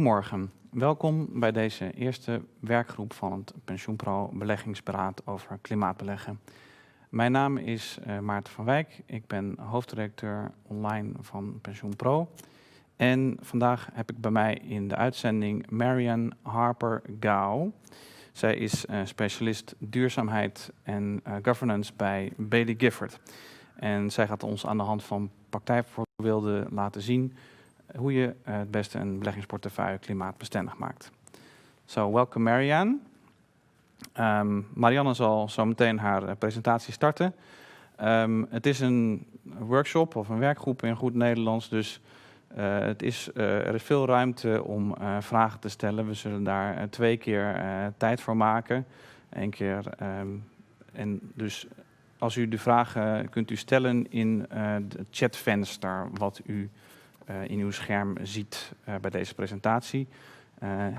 Goedemorgen, welkom bij deze eerste werkgroep van het Pensioenpro Beleggingsberaad over klimaatbeleggen. Mijn naam is Maarten van Wijk, ik ben hoofdredacteur online van Pensioenpro. En vandaag heb ik bij mij in de uitzending Marianne Harper-Gouw. Zij is specialist duurzaamheid en governance bij Gifford. En zij gaat ons aan de hand van praktijkvoorbeelden laten zien hoe je het beste een beleggingsportefeuille klimaatbestendig maakt. So, welcome Marianne. Marianne zal zo meteen haar presentatie starten. Het is een workshop of een werkgroep in goed Nederlands, dus er is veel ruimte om vragen te stellen. We zullen daar 2 keer tijd voor maken. 1 keer. En dus als u de vragen kunt u stellen in het chatvenster wat u in uw scherm ziet bij deze presentatie.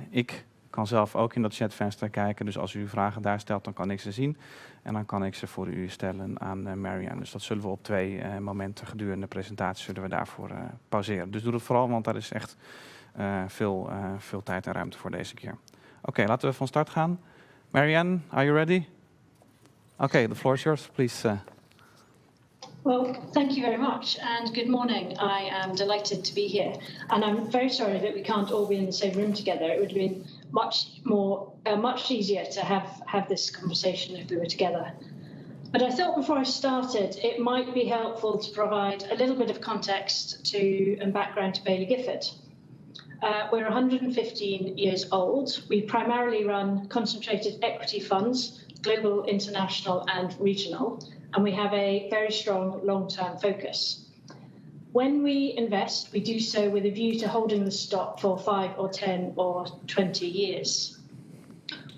Ik kan zelf ook in dat chatvenster kijken, dus als u vragen daar stelt, dan kan ik ze zien. En dan kan ik ze voor u stellen aan Marianne. Dus dat zullen we op 2 momenten gedurende de presentatie zullen we daarvoor pauzeren. Dus doe het vooral, want daar is echt veel tijd en ruimte voor deze keer. Oké, laten we van start gaan. Marianne, are you ready? Okay, the floor is yours, please. Well, thank you very much and good morning. I am delighted to be here and I'm very sorry that we can't all be in the same room together. It would have been much easier to have this conversation if we were together. But I thought before I started it might be helpful to provide a little bit of context and background to Gifford. We're 115 years old. We primarily run concentrated equity funds, global, international and regional. And we have a very strong long-term focus. When we invest, we do so with a view to holding the stock for 5 or 10 or 20 years.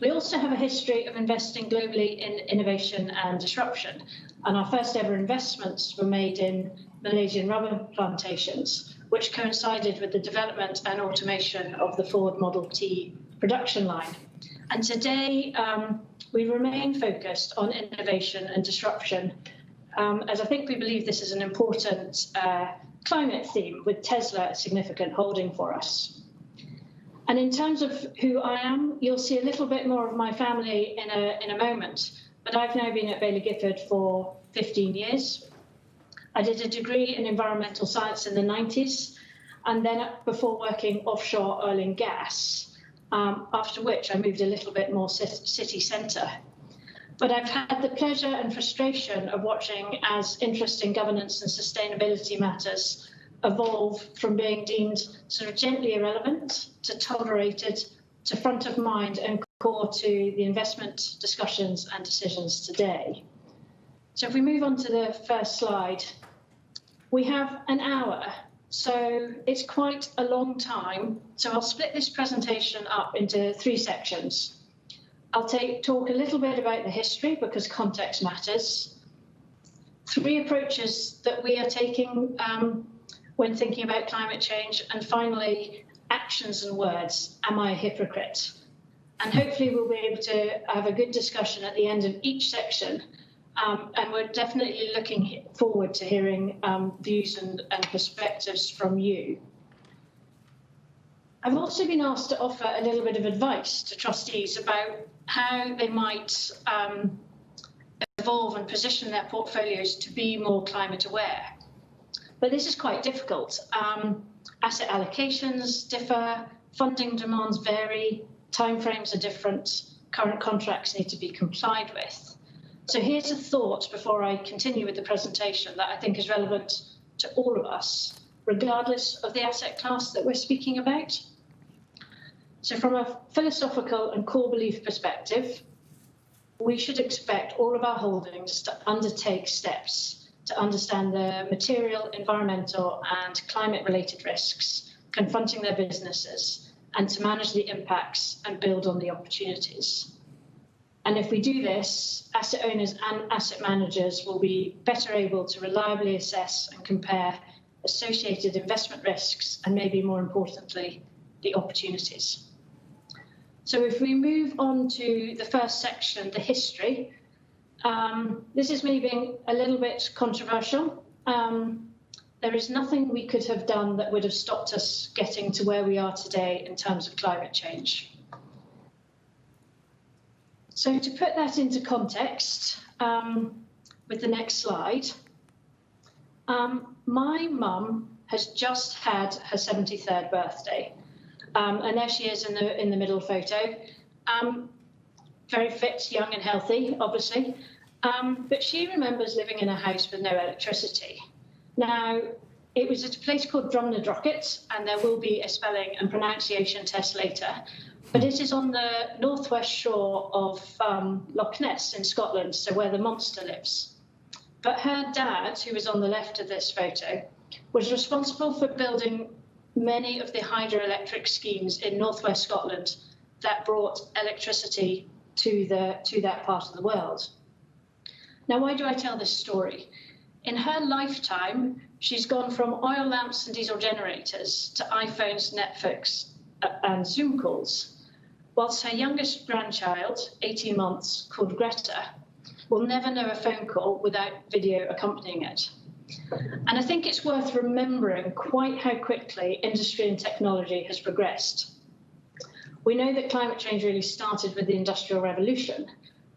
We also have a history of investing globally in innovation and disruption. And our first ever investments were made in Malaysian rubber plantations, which coincided with the development and automation of the Ford Model T production line. And today, we remain focused on innovation and disruption, as I think we believe this is an important climate theme, with Tesla a significant holding for us. And in terms of who I am, you'll see a little bit more of my family in a moment, but I've now been at Gifford for 15 years. I did a degree in environmental science in the 90s, and then before working offshore oil and gas, after which I moved a little bit more city centre. But I've had the pleasure and frustration of watching as interest in governance and sustainability matters evolve from being deemed sort of gently irrelevant to tolerated to front of mind and core to the investment discussions and decisions today. So if we move on to the first slide, we have an hour. So it's quite a long time. So I'll split this presentation up into 3 sections. I'll talk a little bit about the history because context matters. 3 approaches that we are taking when thinking about climate change. And finally, actions and words. Am I a hypocrite? And hopefully we'll be able to have a good discussion at the end of each section. And we're definitely looking forward to hearing views and perspectives from you. I've also been asked to offer a little bit of advice to trustees about how they might evolve and position their portfolios to be more climate aware. But this is quite difficult. Asset allocations differ, funding demands vary, timeframes are different, current contracts need to be complied with. So here's a thought before I continue with the presentation that I think is relevant to all of us, regardless of the asset class that we're speaking about. So from a philosophical and core belief perspective, we should expect all of our holdings to undertake steps to understand the material, environmental and climate-related risks confronting their businesses and to manage the impacts and build on the opportunities. And if we do this, asset owners and asset managers will be better able to reliably assess and compare associated investment risks and maybe more importantly, the opportunities. So if we move on to the first section, the history, this is me being a little bit controversial. there is nothing we could have done that would have stopped us getting to where we are today in terms of climate change. So to put that into context, with the next slide, my mum has just had her 73rd birthday. And there she is in the middle photo. Very fit, young and healthy, obviously. But she remembers living in a house with no electricity. Now, it was at a place called Donderdag, and there will be a spelling and pronunciation test later. But it is on the northwest shore of Loch Ness in Scotland, so where the monster lives. But her dad, who is on the left of this photo, was responsible for building many of the hydroelectric schemes in northwest Scotland that brought electricity to that part of the world. Now, why do I tell this story? In her lifetime, she's gone from oil lamps and diesel generators to iPhones, Netflix, and Zoom calls, whilst her youngest grandchild, 18 months, called Greta, will never know a phone call without video accompanying it. And I think it's worth remembering quite how quickly industry and technology has progressed. We know that climate change really started with the Industrial Revolution,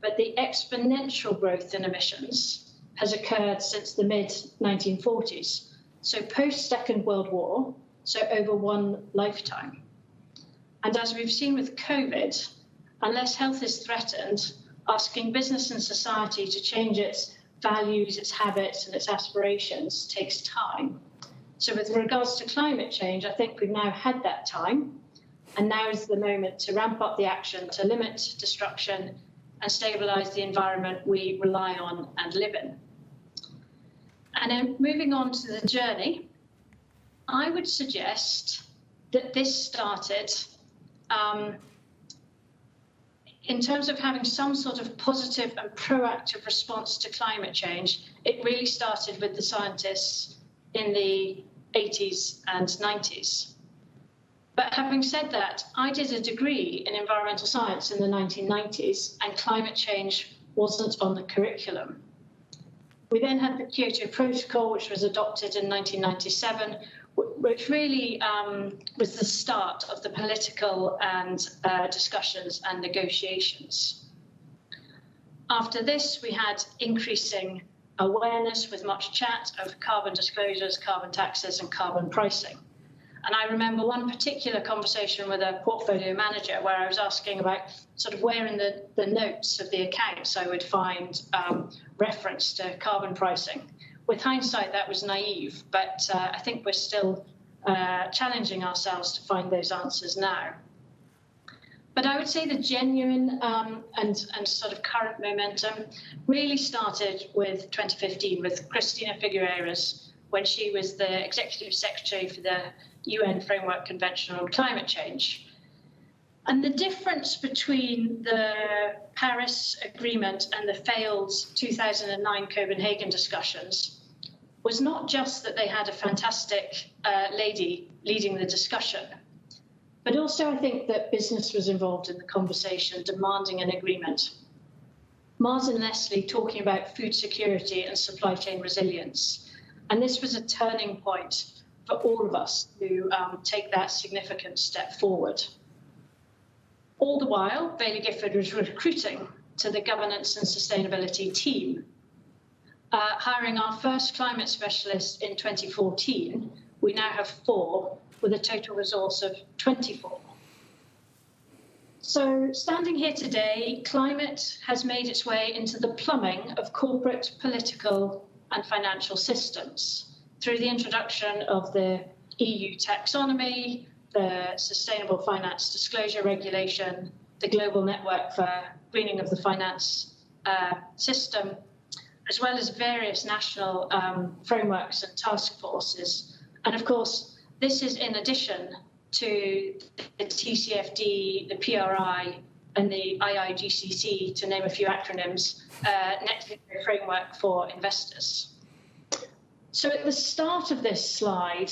but the exponential growth in emissions has occurred since the mid-1940s, so post-Second World War, so over one lifetime. And as we've seen with COVID, unless health is threatened, asking business and society to change its values, its habits, and its aspirations takes time. So with regards to climate change, I think we've now had that time, and now is the moment to ramp up the action to limit destruction and stabilise the environment we rely on and live in. And then moving on to the journey, I would suggest that this started in terms of having some sort of positive and proactive response to climate change. It really started with the scientists in the 80s and 90s. But having said that, I did a degree in environmental science in the 1990s, and climate change wasn't on the curriculum. We then had the Kyoto Protocol, which was adopted in 1997, which really was the start of the political and discussions and negotiations. After this, we had increasing awareness with much chat of carbon disclosures, carbon taxes, and carbon pricing. And I remember one particular conversation with a portfolio manager where I was asking about sort of where in the notes of the accounts I would find reference to carbon pricing. With hindsight, that was naive, but I think we're still challenging ourselves to find those answers now. But I would say the genuine and sort of current momentum really started with 2015 with Cristina Figueiredo, when she was the Executive Secretary for the UN Framework Convention on Climate Change. And the difference between the Paris Agreement and the failed 2009 Copenhagen discussions was not just that they had a fantastic lady leading the discussion, but also I think that business was involved in the conversation, demanding an agreement. Martin Leslie talking about food security and supply chain resilience. And this was a turning point for all of us to take that significant step forward. All the while, Baillie Gifford was recruiting to the governance and sustainability team. Hiring our first climate specialist in 2014, we now have 4 with a total resource of 24. So standing here today, climate has made its way into the plumbing of corporate, political, and financial systems through the introduction of the EU taxonomy, the Sustainable Finance Disclosure Regulation, the Global Network for Greening of the Finance System, as well as various national frameworks and task forces. And of course, this is in addition to the TCFD, the PRI, and the IIGCC, to name a few acronyms, Net Zero Framework for Investors. So at the start of this slide,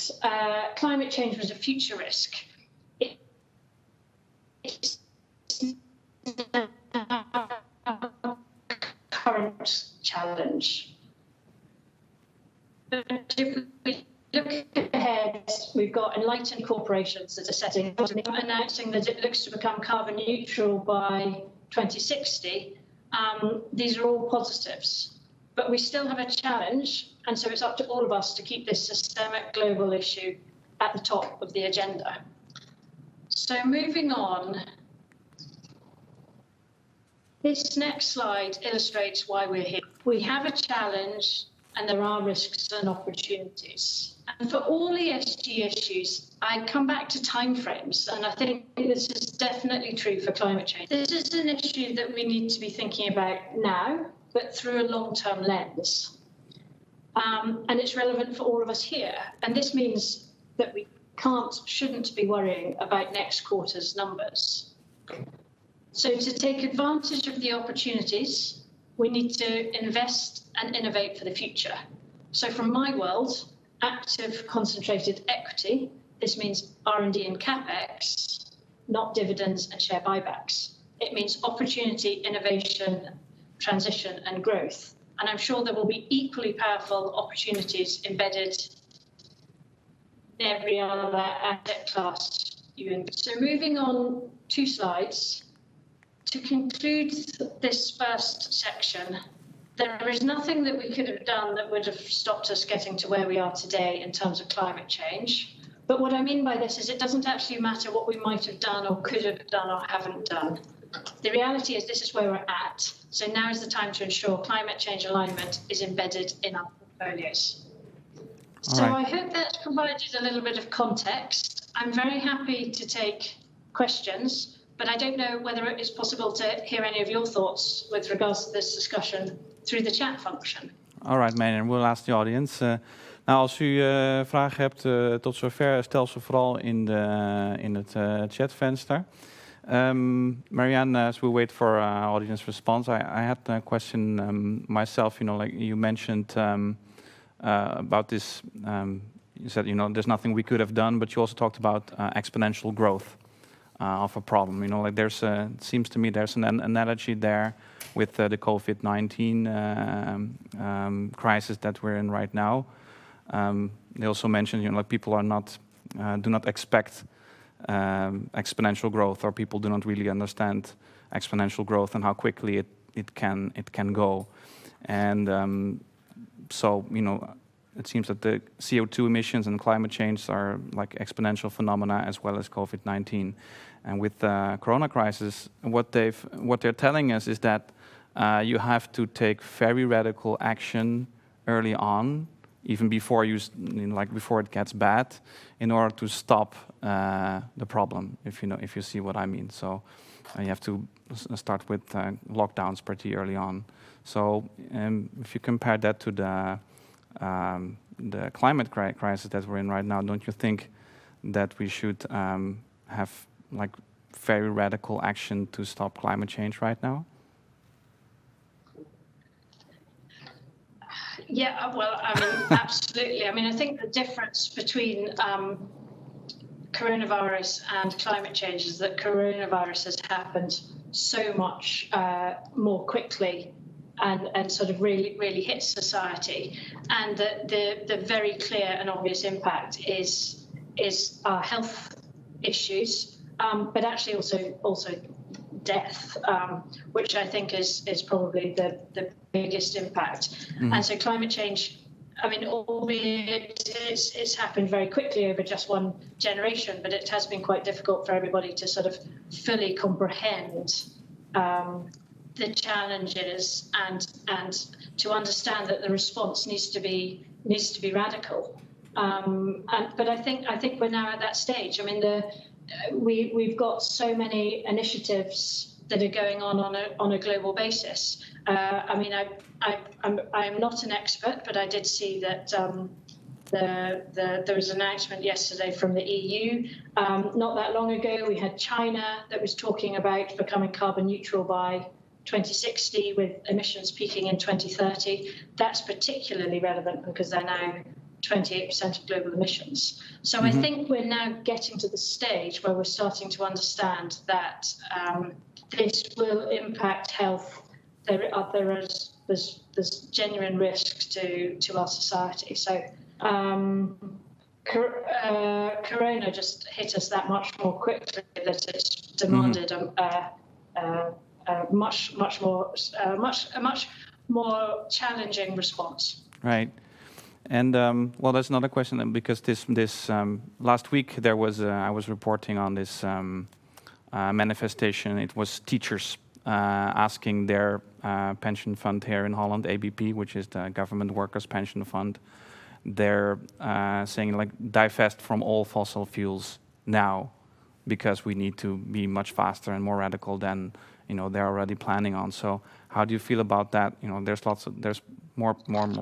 climate change was a future risk. It's a current challenge. But if we enlightened corporations that are setting announcing that it looks to become carbon neutral by 2060. These are all positives, but we still have a challenge, and so it's up to all of us to keep this systemic global issue at the top of the agenda. So moving on, this next slide illustrates why we're here. We have a challenge and there are risks and opportunities. And for all ESG issues, I come back to timeframes, and I think this is definitely true for climate change. This is an issue that we need to be thinking about now, but through a long-term lens. And it's relevant for all of us here. And this means that we shouldn't be worrying about next quarter's numbers. So to take advantage of the opportunities, we need to invest and innovate for the future. So from my world, active concentrated equity, this means R&D and CapEx, not dividends and share buybacks. It means opportunity, innovation, transition and growth. And I'm sure there will be equally powerful opportunities embedded in every other asset class you invest. So moving on 2 slides. To conclude this first section, there is nothing that we could have done that would have stopped us getting to where we are today in terms of climate change. But what I mean by this is it doesn't actually matter what we might have done or could have done or haven't done. The reality is this is where we're at. So now is the time to ensure climate change alignment is embedded in our portfolios. So I hope that's provided a little bit of context. I'm very happy to take questions, but I don't know whether it is possible to hear any of your thoughts with regards to this discussion through the chat function. All right, Marianne, we'll ask the audience. Nou, als u vragen hebt tot zover, stel ze vooral in het chatvenster. Marianne, as we wait for audience response, I had a question myself. Like you mentioned about this. You said, there's nothing we could have done, but you also talked about exponential growth of a problem. Like it seems to me there's an analogy there with the COVID-19 crisis that we're in right now. They also mentioned, like people do not expect exponential growth, or people do not really understand exponential growth and how quickly it can go. And so it seems that the CO2 emissions and climate change are like exponential phenomena as well as COVID-19. And with the Corona crisis, what they're telling us is that you have to take very radical action early on, even before before it gets bad, in order to stop the problem. If you see what I mean. So you have to start with lockdowns pretty early on. So if you compare that to the climate crisis that we're in right now, don't you think that we should have like very radical action to stop climate change right now? Yeah, well, I mean, absolutely. I mean, I think the difference between coronavirus and climate change is that coronavirus has happened so much more quickly and sort of really hits society, and that the very clear and obvious impact is our health issues, but actually also death, which I think is probably the biggest impact. Mm-hmm. And so climate change, I mean, albeit it's happened very quickly over just one generation, but it has been quite difficult for everybody to sort of fully comprehend the challenges and to understand that the response needs to be radical. But I think we're now at that stage. I mean, we've got so many initiatives that are going on a global basis. I mean, I'm not an expert, but I did see that there was an announcement yesterday from the EU. Not that long ago, we had China that was talking about becoming carbon neutral by 2060 with emissions peaking in 2030. That's particularly relevant because they're now 28% of global emissions. So I think we're now getting to the stage where we're starting to understand that this will impact health. There's genuine risks to our society. So Corona just hit us that much more quickly that it's demanded a much more challenging response. Right. And well, there's another question because this last week there was I was reporting on this manifestation. It was teachers asking their pension fund here in Holland, ABP, which is the Government Workers Pension Fund. They're saying like divest from all fossil fuels now, because we need to be much faster and more radical than they're already planning on. So how do you feel about that? There's more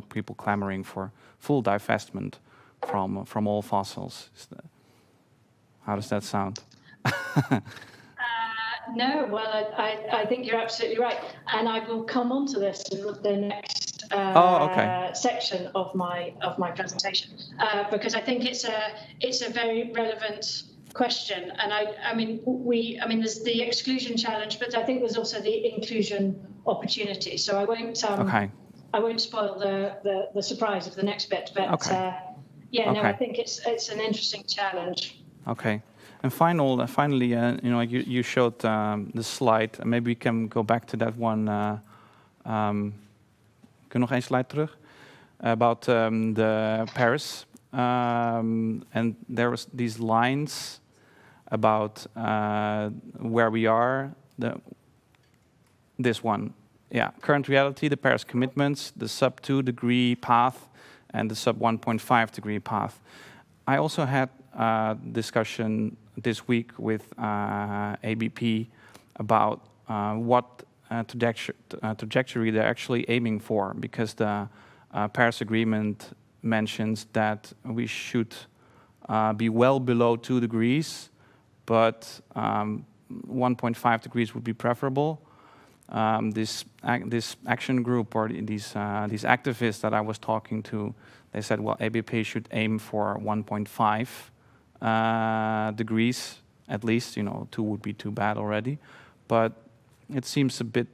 people clamoring for full divestment from all fossils. How does that sound? No, well, I think you're absolutely right, and I will come on to this in the next section of my presentation, because I think it's a very relevant question, and I mean there's the exclusion challenge, but I think there's also the inclusion opportunity. So I won't spoil the surprise of the next bit, but I think it's an interesting challenge. Okay. And finally, you showed the slide. Maybe we can go back to that one. Kunnen we nog één slide terug? About the Paris. And there was these lines about where we are. This one. Yeah, current reality, the Paris commitments, the sub 2 degree path, and the sub 1.5 degree path. I also had a discussion this week with ABP about what trajectory they're actually aiming for, because the Paris Agreement mentions that we should be well below 2 degrees, but 1.5 degrees would be preferable. This action group, or these activists that I was talking to, they said, well, ABP should aim for 1.5 degrees at least. 2 would be too bad already, but it seems a bit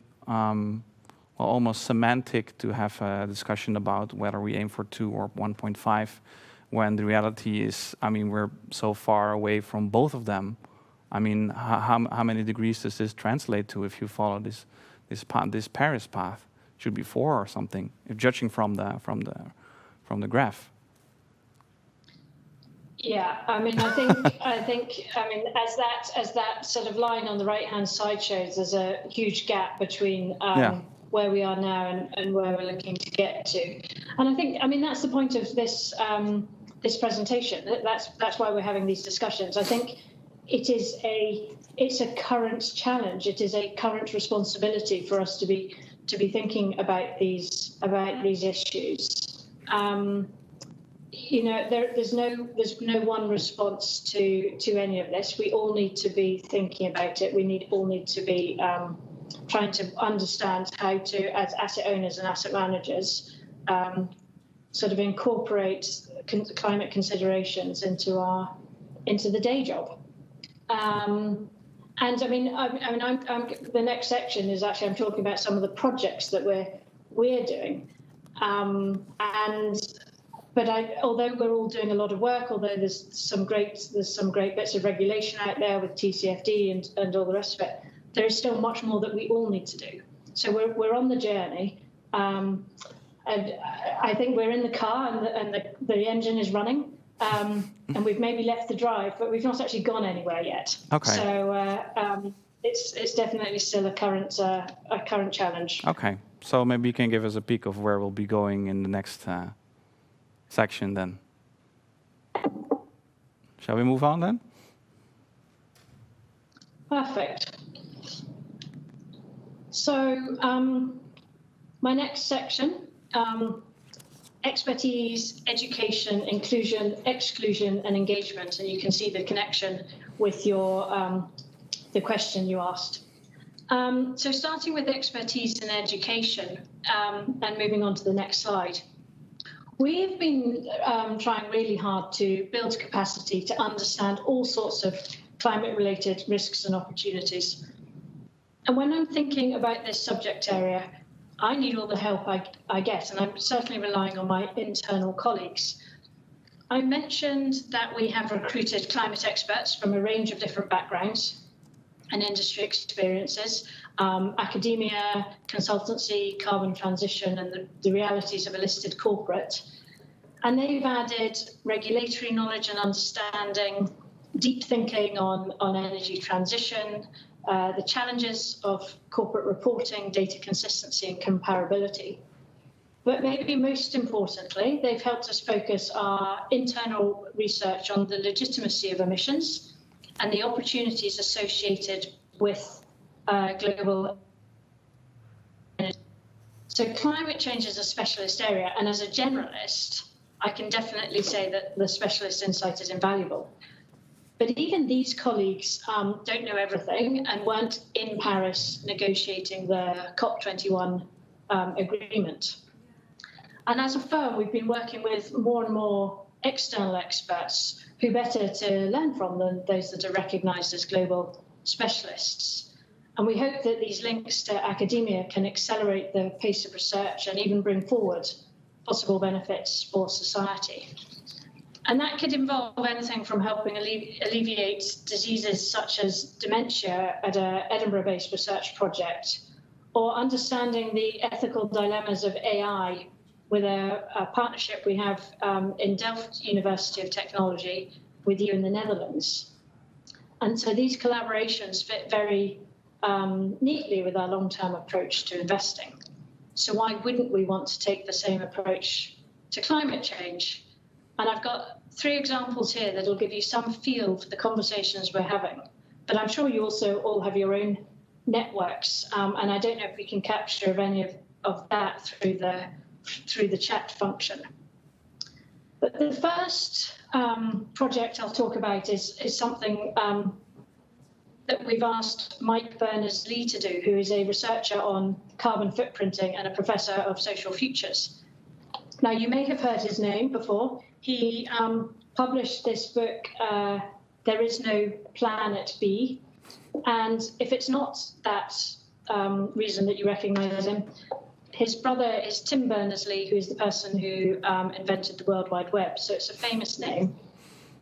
almost semantic to have a discussion about whether we aim for 2 or 1.5, when the reality is, we're so far away from both of them. How many degrees does this translate to if you follow this Paris path? It should be 4 or something, if judging from the graph. Yeah, I think as that sort of line on the right-hand side shows, there's a huge gap between where we are now and where we're looking to get to. And I think that's the point of this presentation. That's why we're having these discussions. I think it's a current challenge. It is a current responsibility for us to be thinking about these issues. There's no one response to any of this. We all need to be thinking about it. We all need to be trying to understand how to, as asset owners and asset managers, sort of incorporate climate considerations into the day job. And the next section is actually I'm talking about some of the projects that we're doing, But although we're all doing a lot of work, although there's some great bits of regulation out there with TCFD and all the rest of it, there is still much more that we all need to do. So we're on the journey, and I think we're in the car and the engine is running, and we've maybe left the drive, but we've not actually gone anywhere yet. Okay. So it's definitely still a current challenge. Okay. So maybe you can give us a peek of where we'll be going in the next section then. Shall we move on then? Perfect. So my next section, expertise, education, inclusion, exclusion, and engagement. And you can see the connection with your the question you asked. So starting with expertise and education, and moving on to the next slide. We've been trying really hard to build capacity to understand all sorts of climate-related risks and opportunities. And when I'm thinking about this subject area, I need all the help I get, and I'm certainly relying on my internal colleagues. I mentioned that we have recruited climate experts from a range of different backgrounds and industry experiences, academia, consultancy, carbon transition, and the realities of a listed corporate. And they've added regulatory knowledge and understanding, deep thinking on energy transition, the challenges of corporate reporting, data consistency and comparability. But maybe most importantly, they've helped us focus our internal research on the legitimacy of emissions and the opportunities associated with global energy. So climate change is a specialist area, and as a generalist, I can definitely say that the specialist insight is invaluable. But even these colleagues don't know everything and weren't in Paris negotiating the COP21 agreement. And as a firm, we've been working with more and more external experts who better to learn from than those that are recognised as global specialists. And we hope that these links to academia can accelerate the pace of research and even bring forward possible benefits for society. And that could involve anything from helping alleviate diseases such as dementia at an Edinburgh-based research project, or understanding the ethical dilemmas of AI with a partnership we have in Delft University of Technology with you in the Netherlands. And so these collaborations fit very neatly with our long-term approach to investing. So why wouldn't we want to take the same approach to climate change? And I've got 3 examples here that will give you some feel for the conversations we're having. But I'm sure you also all have your own networks, and I don't know if we can capture any of that through the chat function. But the first project I'll talk about is something that we've asked Mike Berners-Lee to do, who is a researcher on carbon footprinting and a professor of social futures. Now, you may have heard his name before. He published this book, There Is No Planet B. And if it's not that reason that you recognize him, his brother is Tim Berners-Lee, who is the person who invented the World Wide Web. So it's a famous name.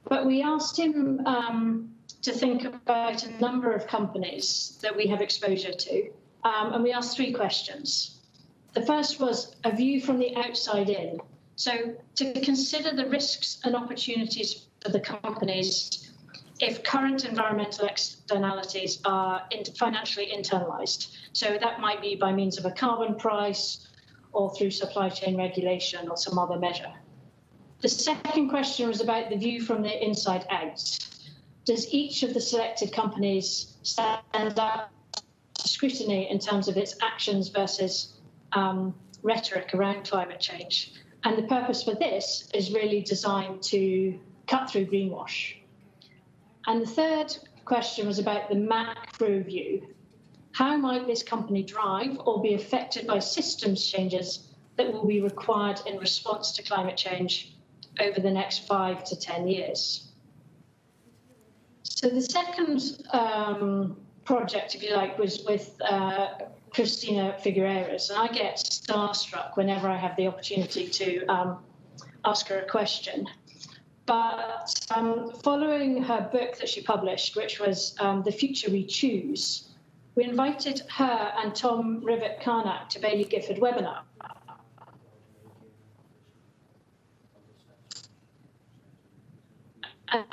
But we asked him to think about a number of companies that we have exposure to. And we asked 3 questions. The first was a view from the outside in. So to consider the risks and opportunities for the companies if current environmental externalities are financially internalized. So that might be by means of a carbon price or through supply chain regulation or some other measure. The second question was about the view from the inside out. Does each of the selected companies stand up to scrutiny in terms of its actions versus rhetoric around climate change? And the purpose for this is really designed to cut through greenwash. And the third question was about the macro view. How might this company drive or be affected by systems changes that will be required in response to climate change over the next 5 to 10 years? So the second project, if you like, was with Cristina Figueiredo, and I get starstruck whenever I have the opportunity to ask her a question. But following her book that she published, which was The Future We Choose, we invited her and Tom Rivett-Carnac to Bailey Gifford webinar.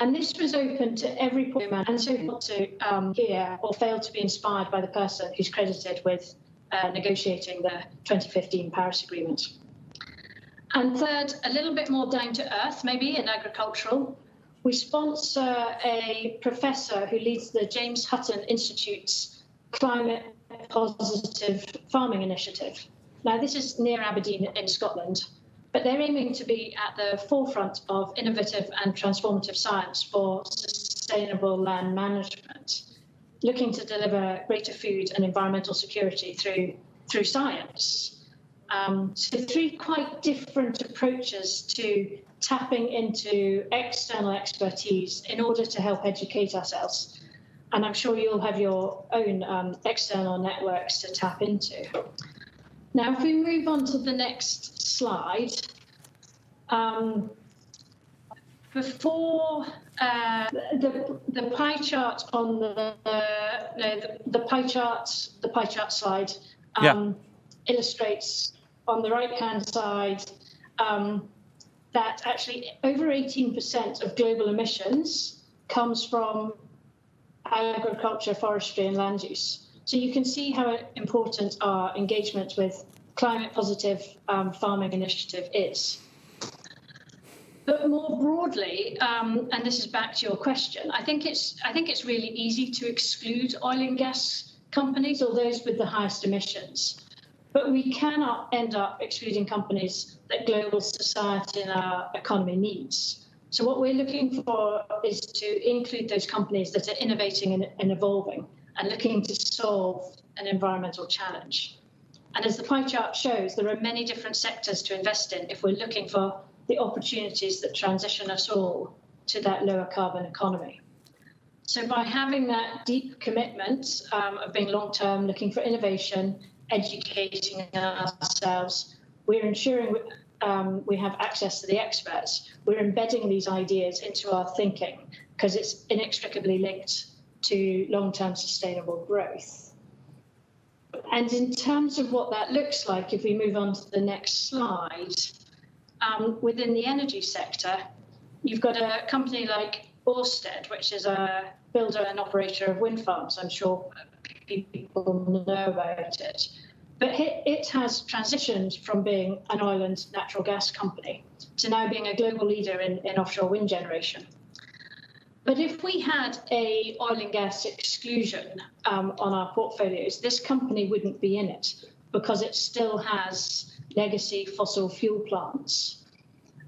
And this was open to every point man, and so not to hear or fail to be inspired by the person who's credited with negotiating the 2015 Paris Agreement. And third, a little bit more down to earth, maybe in agricultural, we sponsor a professor who leads the James Hutton Institute's Climate Positive Farming Initiative. Now, this is near Aberdeen in Scotland, but they're aiming to be at the forefront of innovative and transformative science for sustainable land management, looking to deliver greater food and environmental security through science. So 3 quite different approaches to tapping into external expertise in order to help educate ourselves. And I'm sure you'll have your own external networks to tap into. Now, if we move on to the next slide, before the pie chart on the pie chart slide illustrates on the right-hand side that actually over 18% of global emissions comes from agriculture, forestry, and land use. So you can see how important our engagement with climate-positive farming initiative is. But more broadly, and this is back to your question, I think it's really easy to exclude oil and gas companies or those with the highest emissions. But we cannot end up excluding companies that global society and our economy needs. So what we're looking for is to include those companies that are innovating and evolving and looking to solve an environmental challenge. And as the pie chart shows, there are many different sectors to invest in if we're looking for the opportunities that transition us all to that lower carbon economy. So by having that deep commitment of being long-term, looking for innovation, educating ourselves, we're ensuring we have access to the experts. We're embedding these ideas into our thinking because it's inextricably linked to long-term sustainable growth. And in terms of what that looks like, if we move on to the next slide, within the energy sector, you've got a company like Ørsted, which is a builder and operator of wind farms. I'm sure people know about it. But it has transitioned from being an oil and natural gas company to now being a global leader in offshore wind generation. But if we had a oil and gas exclusion on our portfolios, this company wouldn't be in it because it still has legacy fossil fuel plants.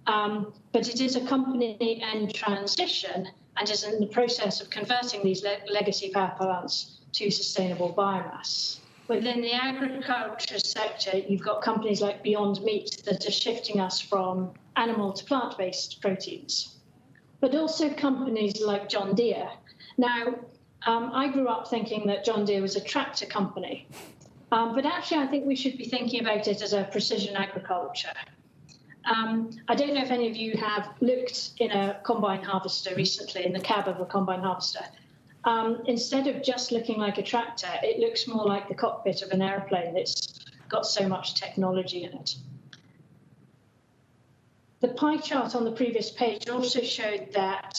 But it is a company in transition and is in the process of converting these legacy power plants to sustainable biomass. Within the agriculture sector, you've got companies like Beyond Meat that are shifting us from animal to plant-based proteins, but also companies like John Deere. Now, I grew up thinking that John Deere was a tractor company, but actually I think we should be thinking about it as a precision agriculture. I don't know if any of you have looked in a combine harvester recently, in the cab of a combine harvester. Instead of just looking like a tractor, it looks more like the cockpit of an airplane. It's got so much technology in it. The pie chart on the previous page also showed that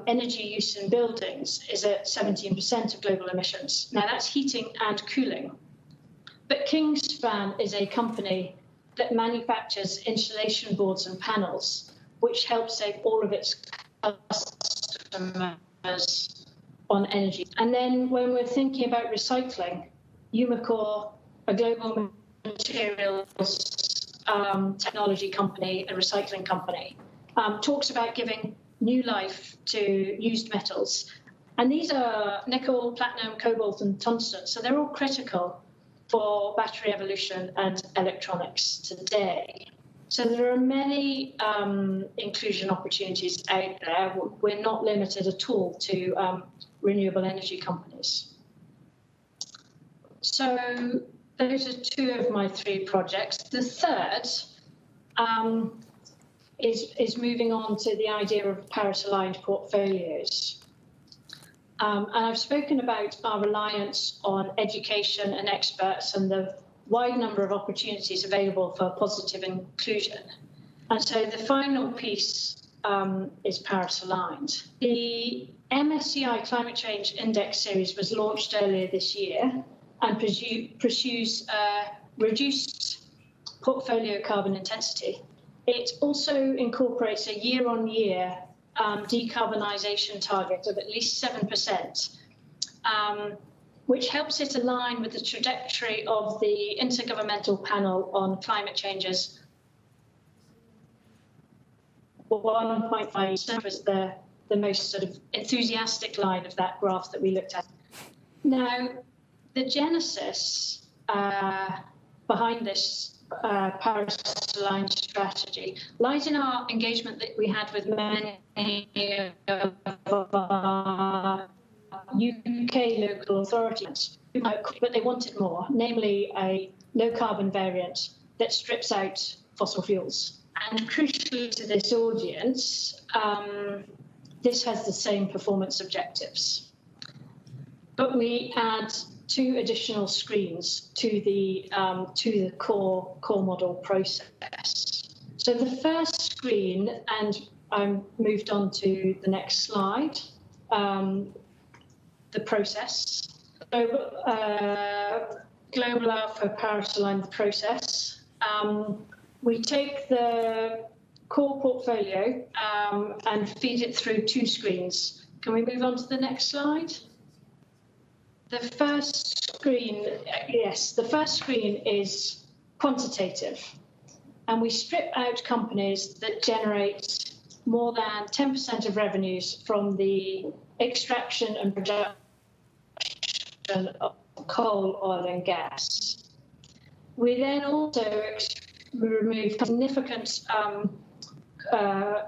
energy use in buildings is at 17% of global emissions. Now that's heating and cooling. But Kingspan is a company that manufactures insulation boards and panels, which help save all of its customers on energy. And then when we're thinking about recycling, Umicore, a global materials technology company, a recycling company, talks about giving new life to used metals. And these are nickel, platinum, cobalt, and tungsten. So they're all critical for battery evolution and electronics today. So there are many inclusion opportunities out there. We're not limited at all to renewable energy companies. So those are two of my three projects. The third is moving on to the idea of Paris-aligned portfolios. And I've spoken about our reliance on education and experts and the wide number of opportunities available for positive inclusion. And so the final piece is Paris-aligned. The MSCI Climate Change Index series was launched earlier this year and pursues reduced portfolio carbon intensity. It also incorporates a year-on-year decarbonisation target of at least 7%, which helps it align with the trajectory of the Intergovernmental Panel on Climate Change's 1.5% was the most sort of enthusiastic line of that graph that we looked at. Now, the genesis behind this Paris-aligned strategy lies in our engagement that we had with many of our UK local authorities, but they wanted more, namely a low-carbon variant that strips out fossil fuels. And crucially to this audience, this has the same performance objectives. But we add 2 additional screens to the core model process. So the first screen, and I'm moved on to the next slide, the process. Global Alpha Paris aligned process. We take the core portfolio and feed it through 2 screens. Can we move on to the next slide? The first screen, the first screen is quantitative. And we strip out companies that generate more than 10% of revenues from the extraction and production of coal, oil and gas. We then also remove significant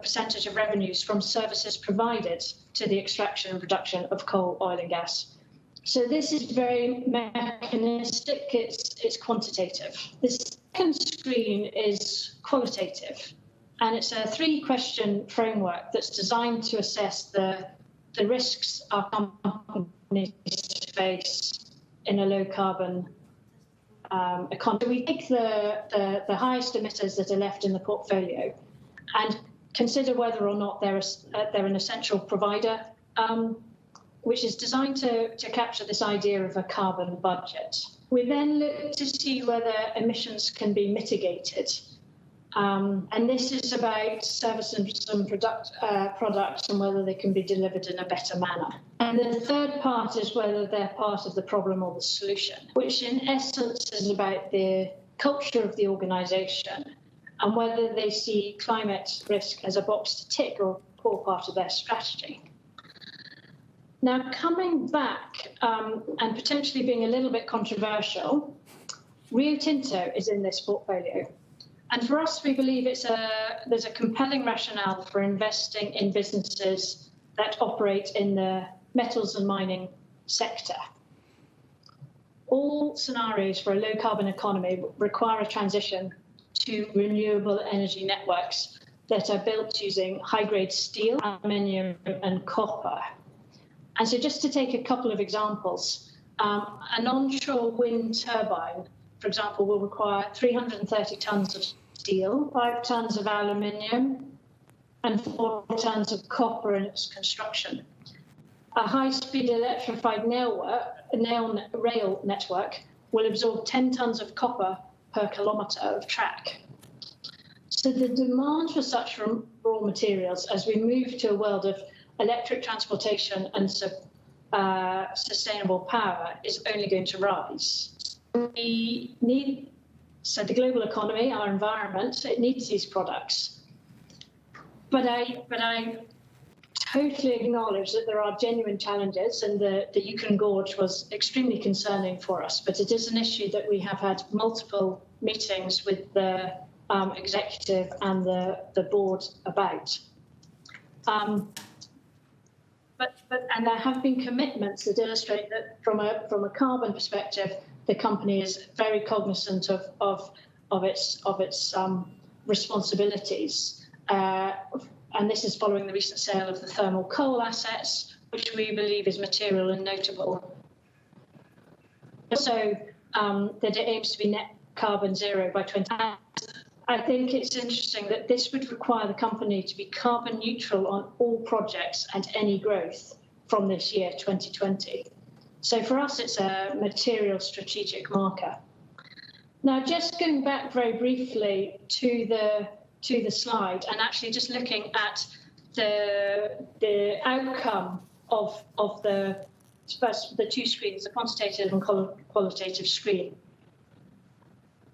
percentage of revenues from services provided to the extraction and production of coal, oil and gas. So this is very mechanistic, it's quantitative. The second screen is qualitative, and it's a 3-question framework that's designed to assess the risks our companies face in a low carbon economy. We take the highest emitters that are left in the portfolio and consider whether or not they're an essential provider, which is designed to capture this idea of a carbon budget. We then look to see whether emissions can be mitigated. And this is about services and products and whether they can be delivered in a better manner. And the third part is whether they're part of the problem or the solution, which in essence is about the culture of the organisation and whether they see climate risk as a box to tick or a core part of their strategy. Now, coming back and potentially being a little bit controversial, Rio Tinto is in this portfolio. And for us, we believe there's a compelling rationale for investing in businesses that operate in the metals and mining sector. All scenarios for a low carbon economy require a transition to renewable energy networks that are built using high-grade steel, aluminium, and copper. And so just to take a couple of examples, an onshore wind turbine, for example, will require 330 tons of steel, 5 tons of aluminium, and 4 tons of copper in its construction. A high-speed electrified rail network will absorb 10 tons of copper per kilometre of track. So the demand for such raw materials as we move to a world of electric transportation and sustainable power is only going to rise. We need, so the global economy, our environment, it needs these products. But I totally acknowledge that there are genuine challenges, and the Yukon Gorge was extremely concerning for us, but it is an issue that we have had multiple meetings with the executive and the board about. And there have been commitments that illustrate that from a carbon perspective, the company is very cognizant of its responsibilities. And this is following the recent sale of the thermal coal assets, which we believe is material and notable. Also, that it aims to be net carbon zero by 2020. I think it's interesting that this would require the company to be carbon neutral on all projects and any growth from this year, 2020. So for us, it's a material strategic marker. Now, just going back very briefly to the slide and actually just looking at the outcome of the 2 screens, the quantitative and qualitative screen.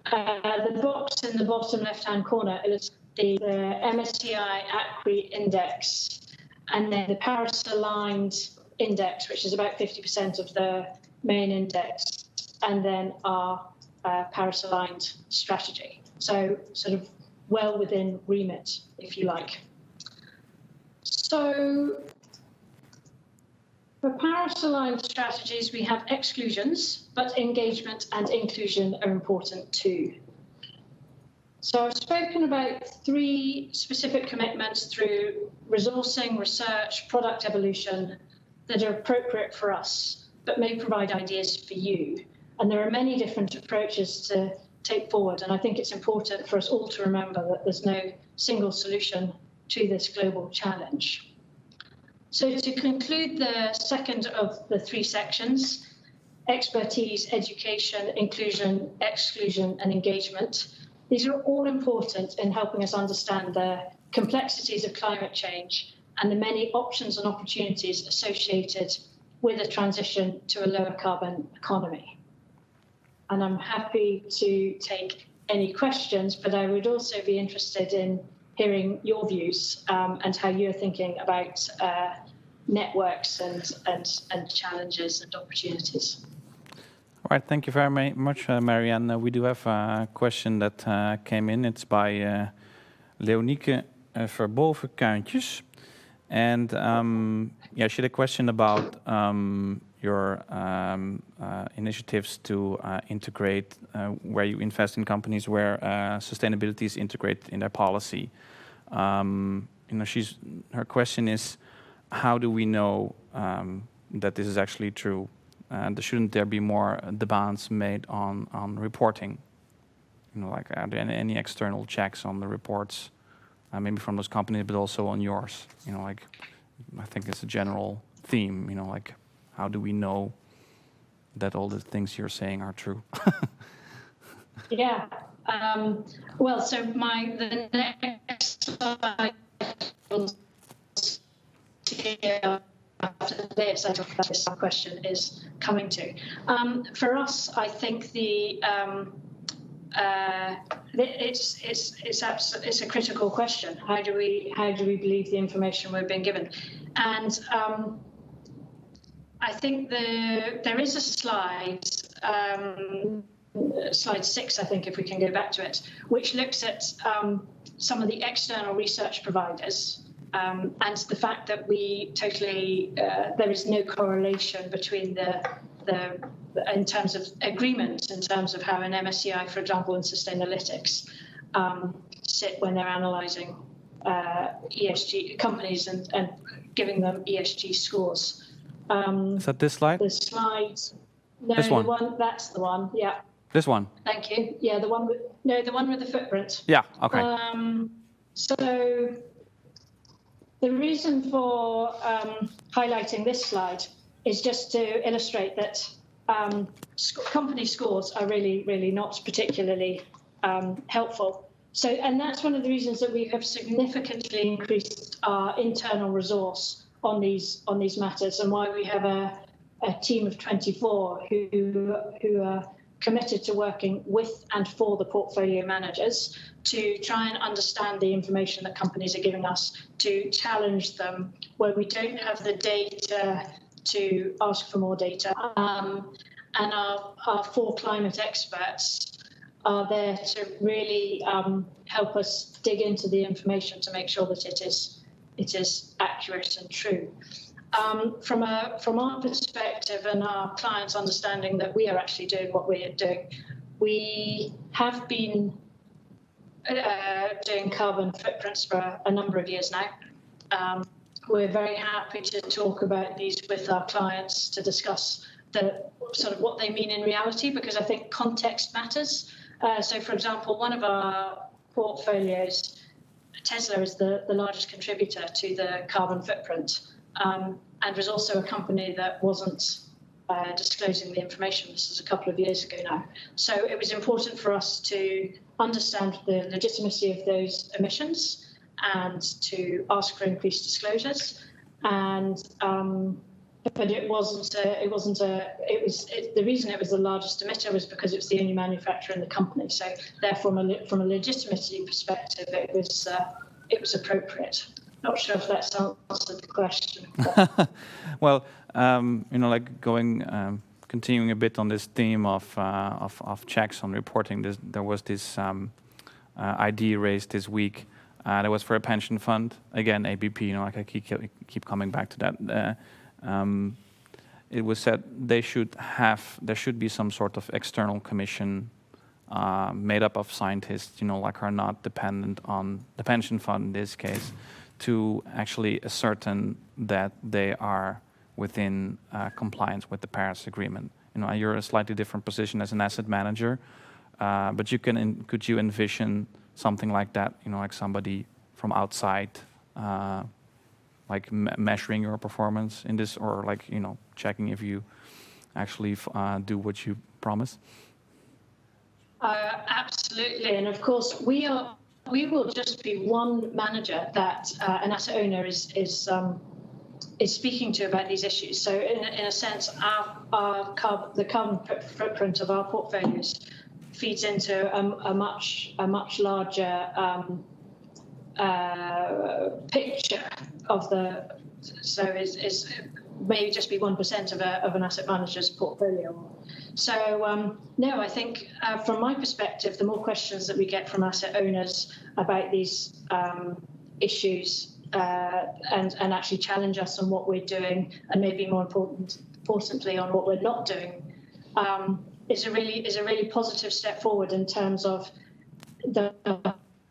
The box in the bottom left-hand corner is the MSCI ACRI index, and then the Paris-aligned index, which is about 50% of the main index, and then our Paris-aligned strategy. So sort of well within remit, if you like. So for Paris-aligned strategies, we have exclusions, but engagement and inclusion are important too. So I've spoken about 3 specific commitments through resourcing, research, product evolution that are appropriate for us, but may provide ideas for you. And there are many different approaches to take forward. And I think it's important for us all to remember that there's no single solution to this global challenge. So to conclude the second of the 3 sections, expertise, education, inclusion, exclusion, and engagement, these are all important in helping us understand the complexities of climate change and the many options and opportunities associated with a transition to a lower carbon economy. And I'm happy to take any questions, but I would also be interested in hearing your views and how you're thinking about networks and challenges and opportunities. All right, thank you very much, Marianne. We do have a question that came in. It's by Leonieke Verboven-Kuintjes. And she had a question about your initiatives to integrate where you invest in companies where sustainability is integrated in their policy. Her question is, how do we know that this is actually true? Shouldn't there be more demands made on reporting? Are there any external checks on the reports, maybe from those companies, but also on yours? I think it's a general theme. How do we know that all the things you're saying are true? Yeah. Well, so the next slide after this, I talk about this question is coming to. For us, I think it's a critical question. How do we believe the information we're being given? And I think there is a slide, slide 6, I think, if we can go back to it, which looks at some of the external research providers. And the fact that there is no correlation between in terms of agreement, in terms of how an MSCI, for example, and Sustainalytics sit when they're analysing ESG companies and giving them ESG scores. Is that this slide? The slides. No, this one. That's the one. Yeah. This one. Thank you. Yeah, the one with the footprint. Yeah. Okay. So. The reason for highlighting this slide is just to illustrate that company scores are really, really not particularly helpful. So, and that's one of the reasons that we have significantly increased our internal resource on these matters, and why we have a team of 24 who are committed to working with and for the portfolio managers to try and understand the information that companies are giving us, to challenge them where we don't have the data to ask for more data. And our 4 climate experts are there to really help us dig into the information to make sure that it is accurate and true. From our perspective and our clients' understanding that we are actually doing what we are doing, we have been doing carbon footprints for a number of years now. We're very happy to talk about these with our clients, to discuss the sort of what they mean in reality, because I think context matters. So, for example, one of our portfolios, Tesla, is the largest contributor to the carbon footprint. And was also a company that wasn't disclosing the information. This is a couple of years ago now. So it was important for us to understand the legitimacy of those emissions and to ask for increased disclosures. And but it wasn't. The reason it was the largest emitter was because it was the only manufacturer in the company. So therefore, from a legitimacy perspective, it was appropriate. Not sure if that's answered the question. Well, continuing a bit on this theme of checks on reporting. There was this idea raised this week. That was for a pension fund. Again, ABP. I keep coming back to that. It was said there should be some sort of external commission made up of scientists, like are not dependent on the pension fund in this case, to actually ascertain that they are within compliance with the Paris Agreement. You're in a slightly different position as an asset manager, but could you envision something like that? Like somebody from outside, like measuring your performance in this, or like checking if you actually do what you promise. Absolutely, and of course we will just be one manager that an asset owner is speaking to about these issues. So in a sense, the carbon footprint of our portfolios feeds into a much larger picture of the. So is maybe just be 1% of an asset manager's portfolio. So no, I think from my perspective, the more questions that we get from asset owners about these issues and actually challenge us on what we're doing, and maybe more importantly on what we're not doing, is a really positive step forward in terms of the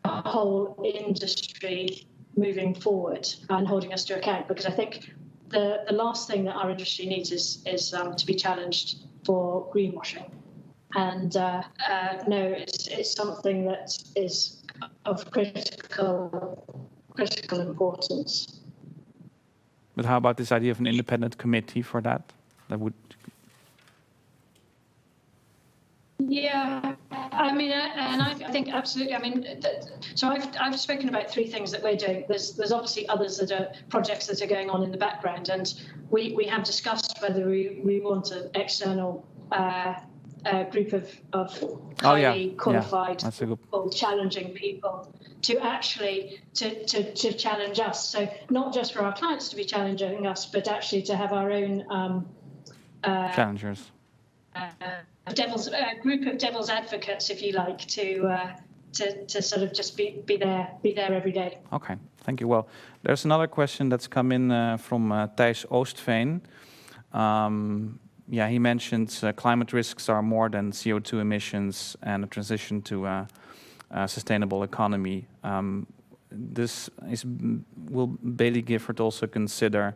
whole industry moving forward and holding us to account. Because I think the last thing that our industry needs is to be challenged for greenwashing. And no, it's something that is of critical importance. But how about this idea of an independent committee for that? That would. Yeah, I mean, and I think absolutely. I mean, so I've spoken about three things that we're doing. There's obviously others that are projects that are going on in the background, and we have discussed whether we want an external group of highly qualified, people, challenging people to actually to challenge us. So not just for our clients to be challenging us, but actually to have our own challengers. Group of devil's advocates, if you like, to sort of just be there every day. Okay, thank you. Well, there's another question that's come in from Thijs Oostveen. He mentions climate risks are more than CO2 emissions and a transition to a sustainable economy. Will Bailey Gifford also consider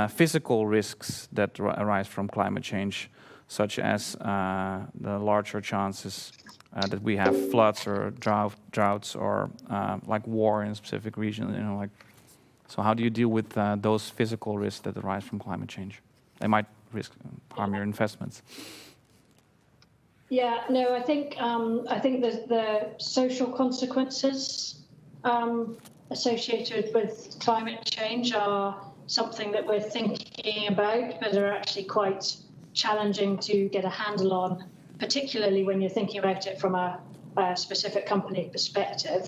physical risks that arise from climate change, such as the larger chances that we have floods or droughts or like war in a specific region? So how do you deal with those physical risks that arise from climate change? They might harm your investments. Yeah, no, I think the social consequences associated with climate change are something that we're thinking about, but are actually quite challenging to get a handle on, particularly when you're thinking about it from a specific company perspective.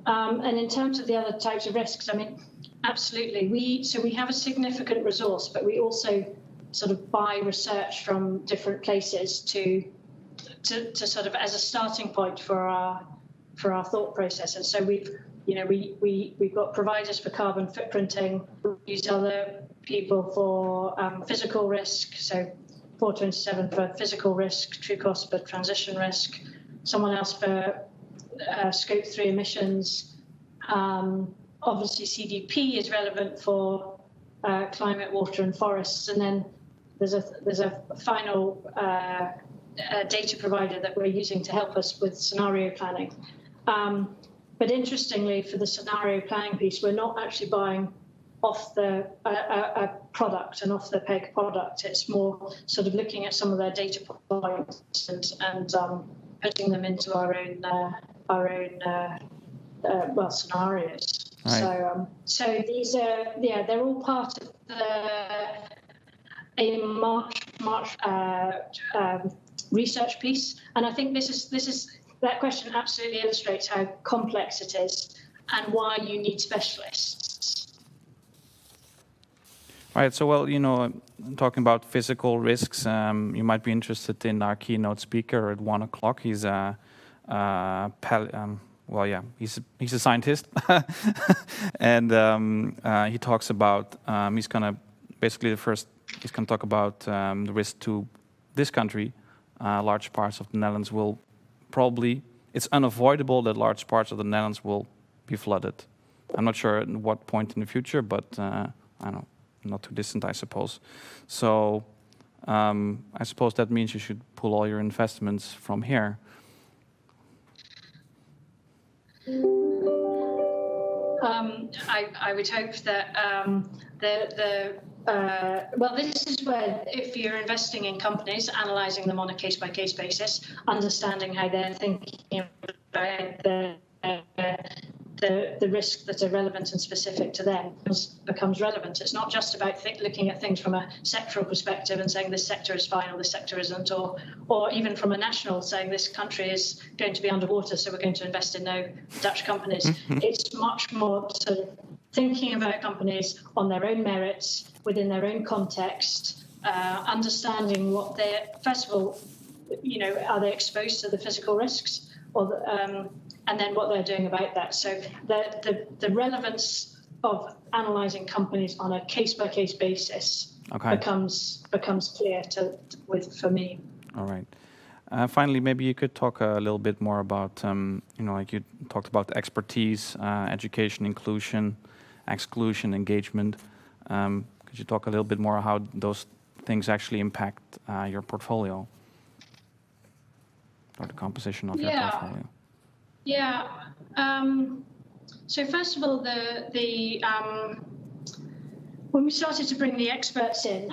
And in terms of the other types of risks, I mean, absolutely. We have a significant resource, but we also sort of buy research from different places to sort of as a starting point for our thought process. And so we've got providers for carbon footprinting, we use other people for physical risk, so 427 for physical risk, Trucost for transition risk, someone else for scope 3 emissions. Obviously CDP is relevant for climate, water and forests, and then there's a final data provider that we're using to help us with scenario planning. But interestingly, for the scenario planning piece, we're not actually buying off a product, an off-the-peg product. It's more sort of looking at some of their data points and putting them into our own scenarios. Right. So these are they're all part of a March research piece, and I think this is that question absolutely illustrates how complex it is and why you need specialists. Right. So, well, talking about physical risks, you might be interested in our keynote speaker at 1:00. He's he's a scientist, and he talks about he's going to talk about the risk to this country. Large parts of the Netherlands will probably it's unavoidable that large parts of the Netherlands will be flooded. I'm not sure at what point in the future, but I don't know, not too distant, I suppose. So I suppose that means you should pull all your investments from here. I would hope that this is where, if you're investing in companies, analysing them on a case-by-case basis, understanding how they're thinking about the risks that are relevant and specific to them becomes relevant. It's not just about looking at things from a sectoral perspective and saying this sector is fine or this sector isn't, or even from a national saying this country is going to be underwater, so we're going to invest in no Dutch companies. It's much more sort of thinking about companies on their own merits, within their own context, understanding what they're, first of all, are they exposed to the physical risks, or and then what they're doing about that. So the relevance of analysing companies on a case-by-case basis becomes clear for me. All right. Finally, maybe you could talk a little bit more about, like you talked about expertise, education, inclusion, exclusion, engagement. Could you talk a little bit more how those things actually impact your portfolio or the composition of your portfolio? Yeah. So first of all, when we started to bring the experts in,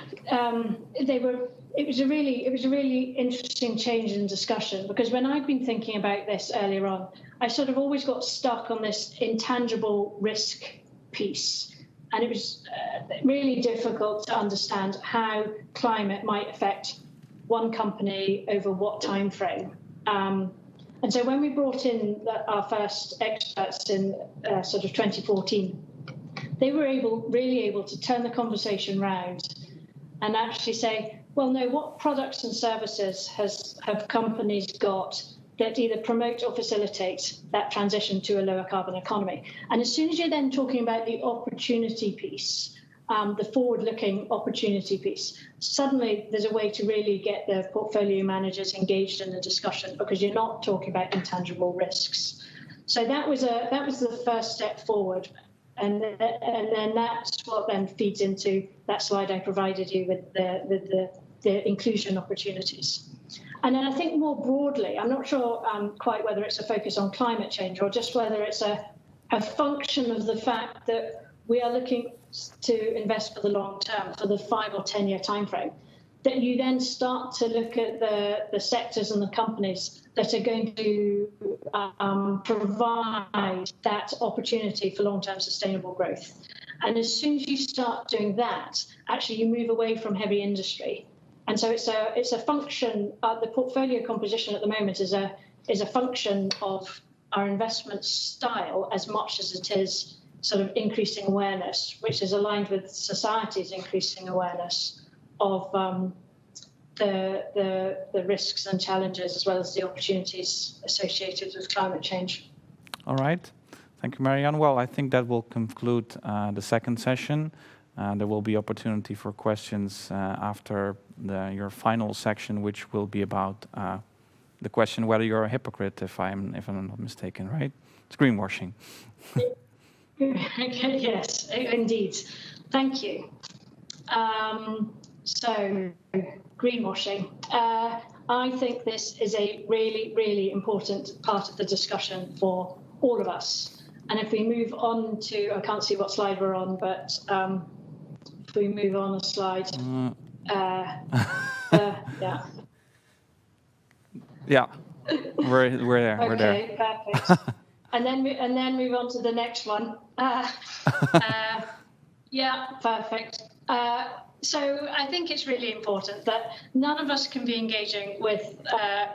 it was a really interesting change in discussion, because when I've been thinking about this earlier on, I sort of always got stuck on this intangible risk piece, and it was really difficult to understand how climate might affect one company over what time frame. And so when we brought in our first experts in sort of 2014, they were really able to turn the conversation round and actually say, well, no, what products and services have companies got that either promote or facilitate that transition to a lower carbon economy? And as soon as you're then talking about the opportunity piece, the forward-looking opportunity piece, suddenly there's a way to really get the portfolio managers engaged in the discussion, because you're not talking about intangible risks. So that was the first step forward, and then that's what then feeds into that slide I provided you with the inclusion opportunities. And then I think more broadly, I'm not sure quite whether it's a focus on climate change or just whether it's a function of the fact that we are looking to invest for the long term, for the 5 or 10 year time frame, that you then start to look at the sectors and the companies that are going to provide that opportunity for long-term sustainable growth. And as soon as you start doing that, actually you move away from heavy industry. And so it's a function, the portfolio composition at the moment is a function of our investment style as much as it is sort of increasing awareness, which is aligned with society's increasing awareness of the risks and challenges, as well as the opportunities associated with climate change. All right. Thank you, Marianne. Well, I think that will conclude the second session. There will be opportunity for questions after your final section, which will be about the question whether you're a hypocrite, if I'm not mistaken, right? It's greenwashing. Yes, indeed. Thank you. So, greenwashing. I think this is a really, really important part of the discussion for all of us. And if we move on to, I can't see what slide we're on, but if we move on a slide. Yeah. Yeah, we're there. Okay, we're there. Perfect. And then move on to the next one. Yeah, perfect. So I think it's really important that none of us can be engaging with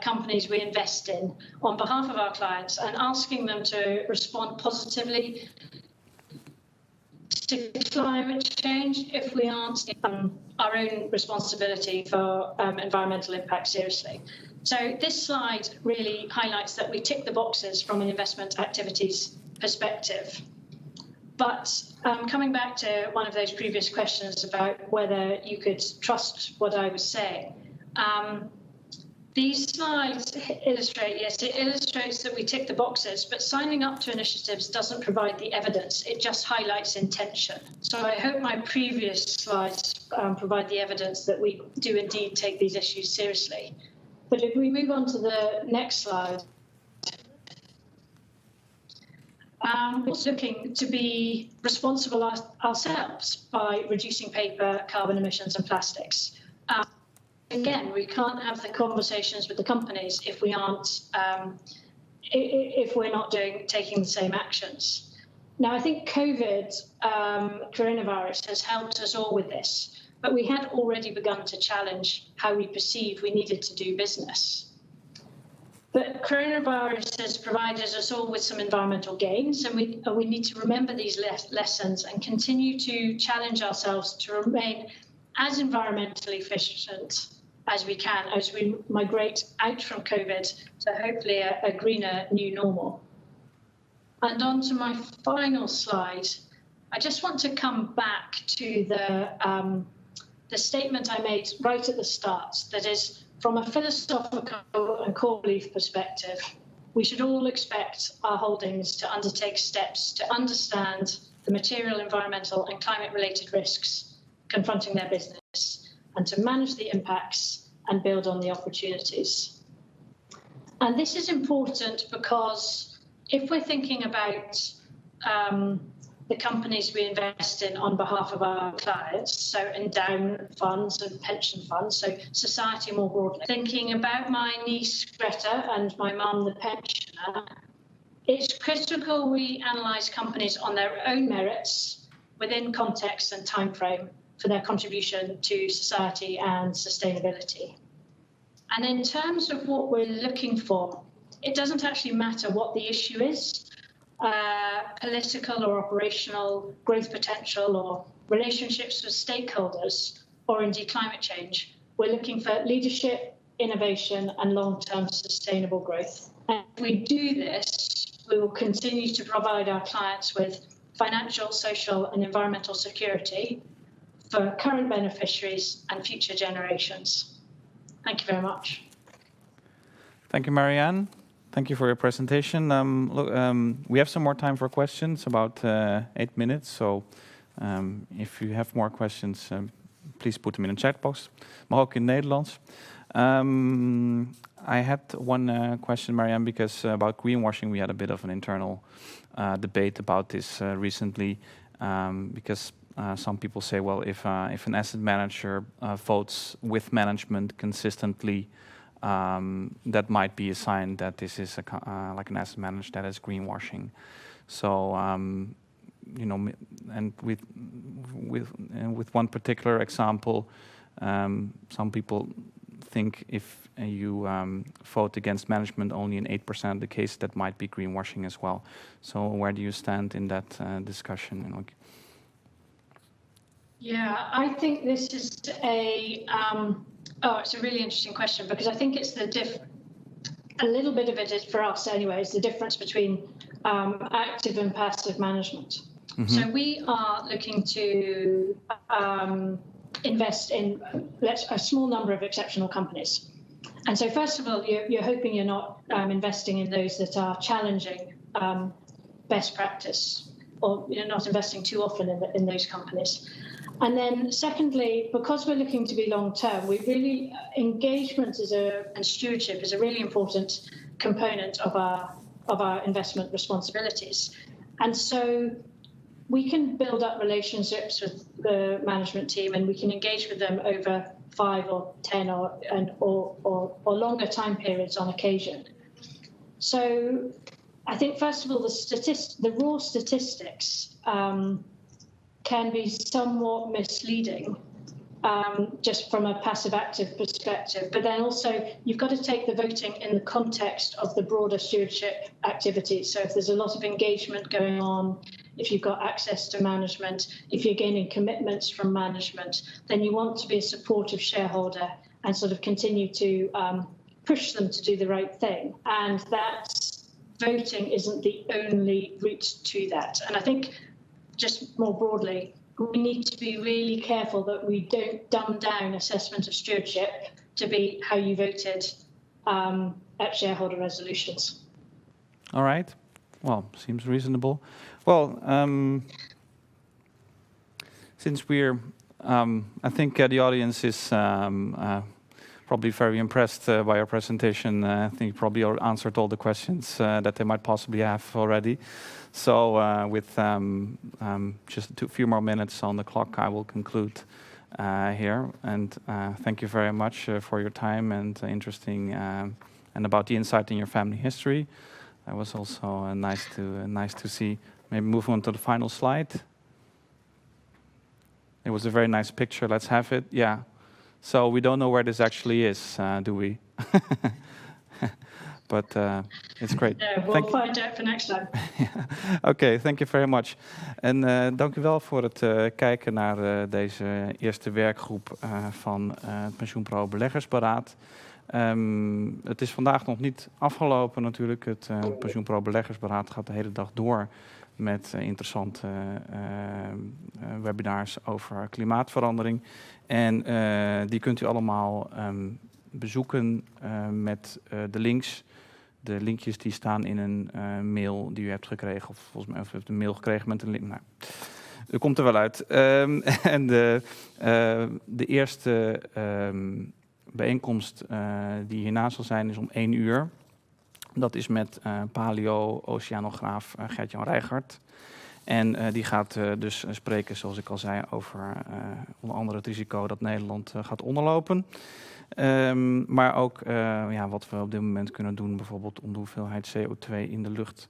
companies we invest in on behalf of our clients and asking them to respond positively to climate change if we aren't taking our own responsibility for environmental impact seriously. So this slide really highlights that we tick the boxes from an investment activities perspective. But coming back to one of those previous questions about whether you could trust what I was saying, These slides illustrate, yes, it illustrates that we tick the boxes, but signing up to initiatives doesn't provide the evidence. It just highlights intention. So I hope my previous slides provide the evidence that we do indeed take these issues seriously. But if we move on to the next slide, we're also looking to be responsible ourselves by reducing paper, carbon emissions and plastics. Again, we can't have the conversations with the companies if we aren't, if we're not taking the same actions. Now, I think coronavirus has helped us all with this, but we had already begun to challenge how we perceived we needed to do business. But coronavirus has provided us all with some environmental gains, and we need to remember these lessons and continue to challenge ourselves to remain as environmentally efficient as we can as we migrate out from COVID to hopefully a greener new normal. And on to my final slide, I just want to come back to the statement I made right at the start, that is, from a philosophical and core belief perspective, we should all expect our holdings to undertake steps to understand the material, environmental and climate-related risks confronting their business and to manage the impacts and build on the opportunities. And this is important because if we're thinking about the companies we invest in on behalf of our clients, so endowment funds and pension funds, so society more broadly. Thinking about my niece Greta and my mum, the pensioner, it's critical we analyse companies on their own merits within context and time frame for their contribution to society and sustainability. And in terms of what we're looking for, it doesn't actually matter what the issue is, political or operational, growth potential or relationships with stakeholders, or indeed climate change. We're looking for leadership, innovation and long-term sustainable growth. And if we do this, we will continue to provide our clients with financial, social and environmental security for current beneficiaries and future generations. Thank you very much. Thank you, Marianne. Thank you for your presentation. We have some more time for questions, about 8 minutes. So if you have more questions, please put them in the chat box. Maar ook in Nederlands. I had one question, Marianne, because about greenwashing, we had a bit of an internal debate about this recently, because some people say, well, if an asset manager votes with management consistently, that might be a sign that this is like an asset manager that is greenwashing. So, you know, and with one particular example, some people think if you vote against management only in 8% of the cases, that might be greenwashing as well. So, where do you stand in that discussion? Yeah, I think this is it's a really interesting question, because I think it's a little bit of it is for us anyway, is the difference between active and passive management. Mm-hmm. So we are looking to invest in a small number of exceptional companies. And so first of all, you're hoping you're not investing in those that are challenging best practice, or you're not investing too often in those companies. And then secondly, because we're looking to be long-term, engagement and stewardship is a really important component of our investment responsibilities. And so we can build up relationships with the management team, and we can engage with them over 5 or 10 or longer time periods on occasion. So I think, first of all, the raw statistics can be somewhat misleading, just from a passive-active perspective. But then also, you've got to take the voting in the context of the broader stewardship activities. So if there's a lot of engagement going on, if you've got access to management, if you're gaining commitments from management, then you want to be a supportive shareholder and sort of continue to push them to do the right thing. And that voting isn't the only route to that. And I think, just more broadly, we need to be really careful that we don't dumb down assessment of stewardship to be how you voted at shareholder resolutions. All right. Well, seems reasonable. Well, since we're, I think the audience is probably very impressed by your presentation. I think you probably answered all the questions that they might possibly have already. So with just a few more minutes on the clock, I will conclude here. And thank you very much for your time and interesting and about the insight in your family history. That was also nice to see. Maybe move on to the final slide. It was a very nice picture. Let's have it. Yeah. So we don't know where this actually is, do we? But it's great. No, we'll find out for next time. Oké, thank you very much. En dank u wel voor het kijken naar deze eerste werkgroep van het Pensioenbureau BeleggersBeraad. Het is vandaag nog niet afgelopen natuurlijk. Het Pensioenbureau BeleggersBeraad gaat de hele dag door met interessante webinars over klimaatverandering. En die kunt u allemaal bezoeken met de links. De linkjes die staan in een mail die u hebt gekregen. Of volgens mij heeft u een mail gekregen met een link. Nou, u komt er wel uit. En de eerste bijeenkomst die hierna zal zijn is om 1 uur. Dat is met paleo-oceanograaf Gert-Jan Reijgaard. En die gaat dus spreken, zoals ik al zei, over onder andere het risico dat Nederland gaat onderlopen. Maar ook wat we op dit moment kunnen doen, bijvoorbeeld om de hoeveelheid CO2 in de lucht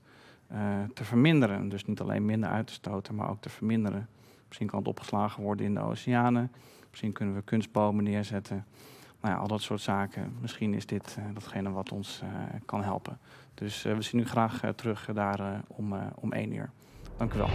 te verminderen. Dus niet alleen minder uit te stoten, maar ook te verminderen. Misschien kan het opgeslagen worden in de oceanen. Misschien kunnen we kunstbomen neerzetten. Nou ja, al dat soort zaken. Misschien is dit datgene wat ons kan helpen. Dus we zien u graag terug daar om 1 uur. Dank u wel.